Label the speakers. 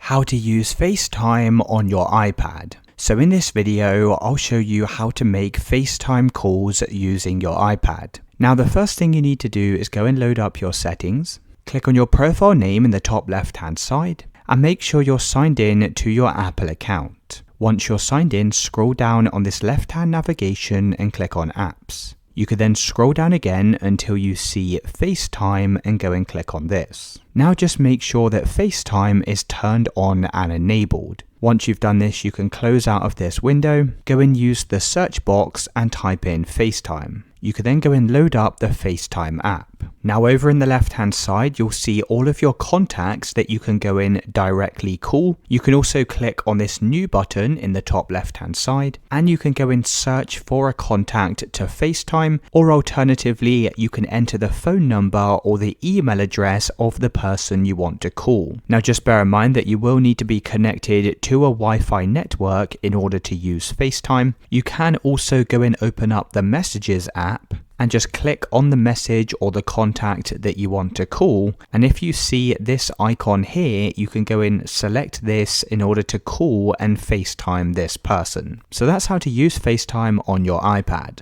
Speaker 1: How to use FaceTime on your iPad. So in this video, I'll show you how to make FaceTime calls using your iPad. Now the first thing you need to do is go and load up your settings, click on your profile name in the top left hand side, and make sure you're signed in to your Apple account. Once you're signed in, scroll down on this left hand navigation and click on Apps. You can then scroll down again until you see FaceTime and go and click on this. Now just make sure that FaceTime is turned on and enabled. Once you've done this, you can close out of this window, go and use the search box and type in FaceTime. You can then go and load up the FaceTime app. Now over in the left hand side, you'll see all of your contacts that you can go in directly call. You can also click on this new button in the top left hand side, and you can go and search for a contact to FaceTime, or alternatively, you can enter the phone number or the email address of the person you want to call. Now just bear in mind that you will need to be connected to a Wi-Fi network in order to use FaceTime. You can also go and open up the Messages app and just click on the message or the contact that you want to call. And if you see this icon here, you can go and select this in order to call and FaceTime this person. So that's how to use FaceTime on your iPad.